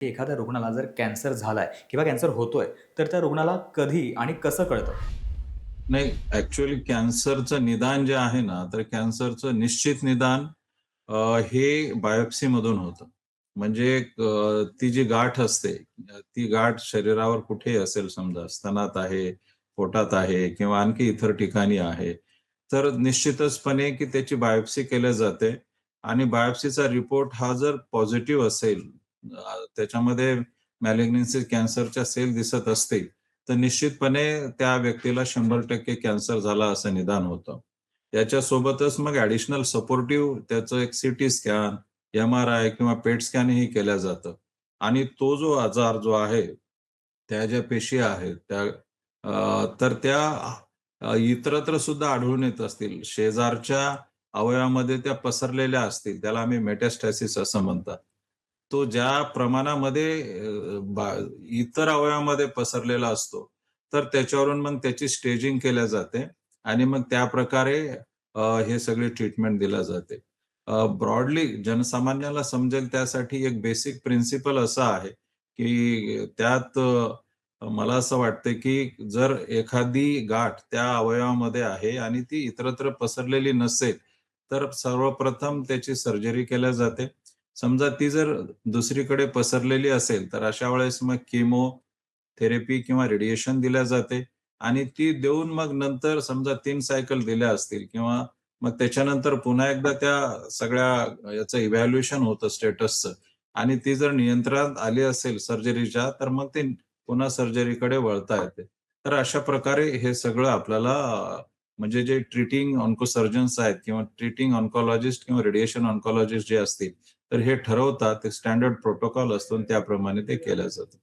की एखाद्या रुग्णाला जर कॅन्सर झालाय किंवा कॅन्सर होतोय, तर त्या रुग्णाला कधी आणि कसं कळतं? नाही, ॲक्चुअली कॅन्सरचं निदान जे आहे ना, तर कॅन्सरचं निश्चित निदान हे बायोप्सीमधून होतं. म्हणजे ती जी गाठ असते, ती गाठ शरीरावर कुठेही असेल समजा, स्तनात आहे, पोटात आहे किंवा आणखी इतर ठिकाणी आहे. तर निश्चितचपणे की त्याची बायोप्सी केली जाते आणि बायोप्सीचा रिपोर्ट हा जर पॉझिटिव्ह असेल, त्याच्यामध्ये मॅलिग्नन्सी कॅन्सरच्या सेल दिसत असतील, तर निश्चितपणे त्या व्यक्तीला 100% कॅन्सर झाला असं निदान होतं. याच्यासोबतच मग ॲडिशनल सपोर्टिव्ह त्याचं एक सीटी स्कॅन, एम-आर-आय किंवा पेट स्कॅनही केलं जातं. आणि तो जो आजार जो आहे, त्या ज्या पेशी आहेत तर त्या इतरत्र सुद्धा आढळून येत असतील. शेजारच्या अवयवामध्ये त्या पसरलेल्या असतील. त्याला आम्ही मेटास्टॅसिस असं म्हणतात. तो ज्या प्रमाणामध्ये इतर अवयवामध्ये पसरलेला असतो, तर त्याच्यावरून मग त्याची स्टेजिंग केल्या जाते आणि मग त्याप्रकारे हे सगळी ट्रीटमेंट दिल्या जाते. ब्रॉडली जनसामान्याला समजेल त्यासाठी एक बेसिक प्रिन्सिपल असा आहे, की त्यात मला असं वाटतं, की जर एखादी गाठ त्या अवयवामध्ये आहे आणि ती इतरत्र पसरलेली नसेल, तर सर्वप्रथम त्याची सर्जरी केल्या जाते. समजा ती जर दुसरीकडे पसरलेली असेल, तर अशा वेळेस मग थेरपी किंवा रेडिएशन दिल्या जाते आणि ती देऊन मग नंतर समजा 3 सायकल दिल्या असतील किंवा मग त्याच्यानंतर पुन्हा एकदा त्या सगळ्या याचं इव्हॅल्युएशन होतं स्टेटसचं आणि ती जर नियंत्रणात आली असेल सर्जरीच्या, तर मग ते पुन्हा सर्जरीकडे वळता येते. तर अशा प्रकारे हे सगळं आपल्याला म्हणजे जे ट्रीटिंग ऑन्कोसर्जन्स आहेत किंवा ट्रीटिंग ऑन्कॉलॉजिस्ट किंवा रेडिएशन ऑन्कॉलॉजिस्ट जे असतील, तर हे ठरवतात. एक स्टँडर्ड प्रोटोकॉल असतो आणि त्याप्रमाणे ते केलं जातं.